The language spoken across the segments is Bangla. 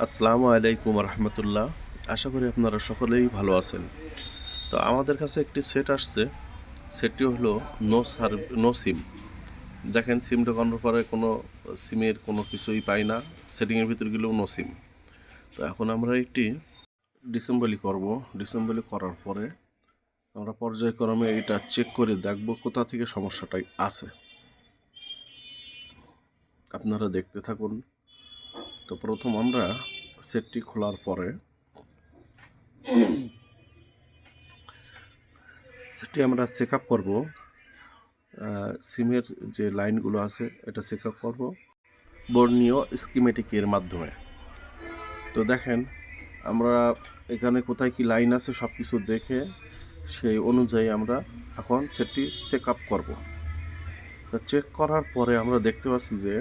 আসসালামু আলাইকুম রহমতুল্লাহ। আশা করি আপনারা সকলেই ভালো আছেন। তো আমাদের কাছে একটি সেট আসছে। সেটটি হলো নো সিম। দেখেন, সিম ঢোকানোর পরে কোনো সিমের কোনো কিছুই পাই না। সেটিংয়ের ভিতর গেলেও নো সিম। তো এখন আমরা একটি ডিসেম্বলি করব। ডিসেম্বলি করার পরে আমরা পর্যায়ক্রমে এটা চেক করে দেখব কোথা থেকে সমস্যাটাই আছে। আপনারা দেখতে থাকুন। তো প্রথম আমরা সেটটি খোলার পরে সেটি আমরা চেক আপ করবো। সিমের যে লাইনগুলো আছে এটা চেক আপ করবো বর্ণীয় স্কিমেটিকের মাধ্যমে। তো দেখেন, আমরা এখানে কোথায় কি লাইন আছে সব কিছু দেখে সেই অনুযায়ী আমরা এখন সেটি চেক আপ করবো। তো চেক করার পরে আমরা দেখতে পাচ্ছি যে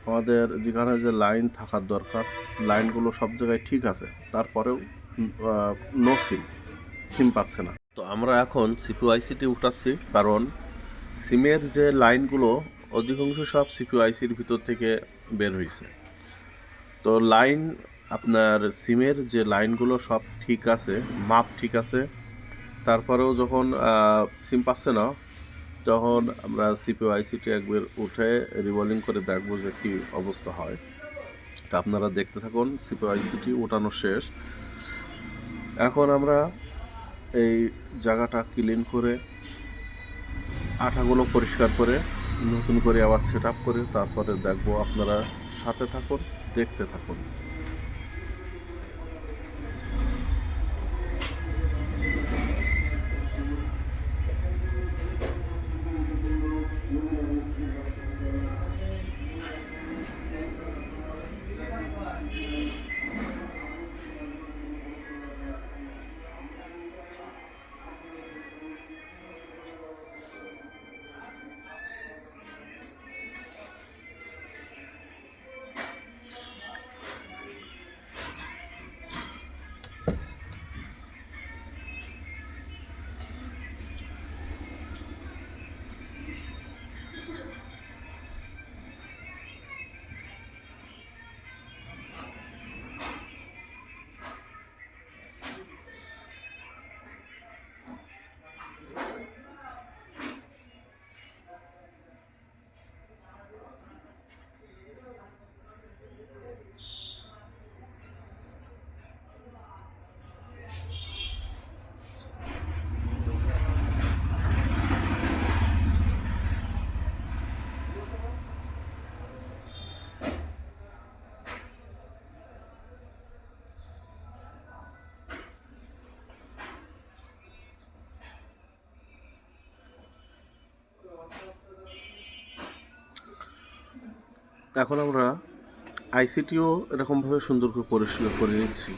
আমাদের যেখানে যে লাইন থাকার দরকার লাইনগুলো সব জায়গায় ঠিক আছে, তারপরেও নো সিম পাচ্ছে না। তো আমরা এখন সিপিইউ-আইসিটি উঠাচ্ছি, কারণ সিমের যে লাইনগুলো অধিকাংশ সব সিপিইউ-আইসির ভিতর থেকে বের হয়েছে। তো লাইন আপনার সিমের যে লাইনগুলো সব ঠিক আছে, মাপ ঠিক আছে, তারপরেও যখন সিম পাচ্ছে না, তখন আমরা সিপিইউ-আইসিটি একবার উঠে রিবোলিং করে দেখবো যে কী অবস্থা হয়। তা আপনারা দেখতে থাকুন। সিপিইউ-আইসিটি উঠানো শেষ। এখন আমরা এই জায়গাটা ক্লিন করে আঠাগুলো পরিষ্কার করে নতুন করে আবার সেট আপ করে তারপরে দেখবো। আপনারা সাথে থাকুন, দেখতে থাকুন। এখন আমরা আইসিটিও এরকমভাবে সুন্দর করে পরিষ্কার করে নিচ্ছি।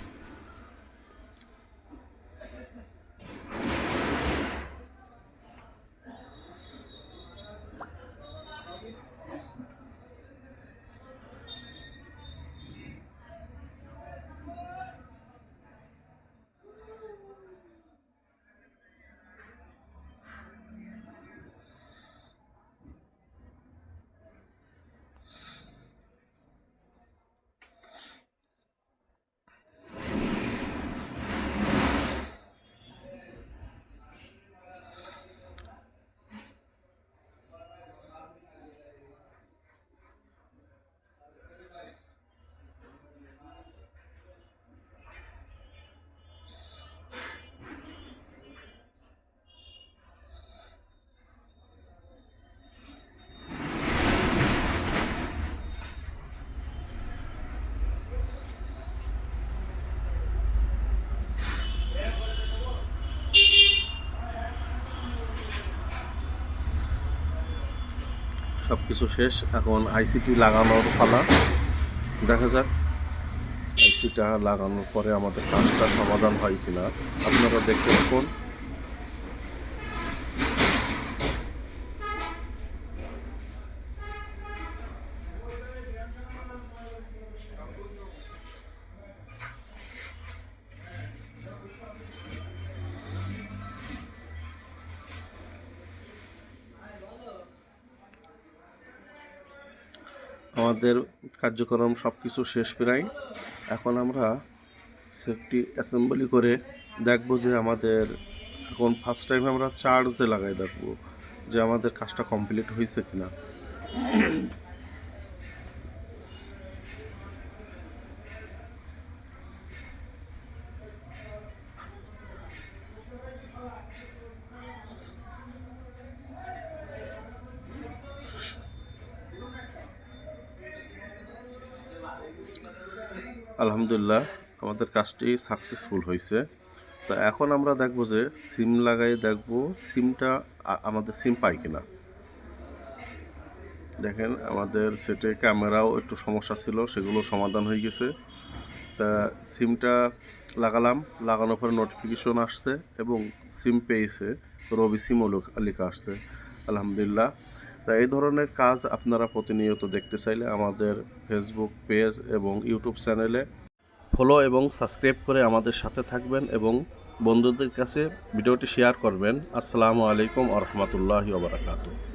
সব কিছু শেষ, এখন আইসিটি লাগানোর পালা। দেখা যাক আইসিটা লাগানোর পরে আমাদের কাজটা সমাধান হয় কিনা। আপনারা দেখতে থাকুন। আমাদের কার্যক্রম সব কিছু শেষ প্রায়। এখন আমরা সেটটি অ্যাসেম্বলি করে দেখব যে আমাদের এখন ফার্স্ট টাইম আমরা চার্জে লাগাই দেখব যে আমাদের কাজটা কমপ্লিট হয়েছে কিনা। আলহামদুলিল্লাহ আমাদের কাজটি সাকসেসফুল হয়েছে। তো এখন আমরা দেখব যে সিম লাগাই দেখব সিমটা আমাদের সিম পাই কিনা। দেখেন আমাদের সেটে ক্যামেরাও একটু সমস্যা ছিল, সেগুলো সমাধান হয়ে গেছে। তা সিমটা লাগালাম, লাগানোর পরে নোটিফিকেশন আসছে এবং সিম পেয়েছে, রবি সিমও লেখা আসছে। আলহামদুলিল্লাহ। তা এই ধরনের কাজ আপনারা প্রতিনিয়ত দেখতে চাইলে আমাদের ফেসবুক পেজ এবং ইউটিউব চ্যানেলে ফলো এবং সাবস্ক্রাইব করে আমাদের সাথে থাকবেন এবং বন্ধুদের কাছে ভিডিওটি শেয়ার করবেন। আসসালামু আলাইকুম ওয়া রাহমাতুল্লাহি ওয়া বারাকাতুহু।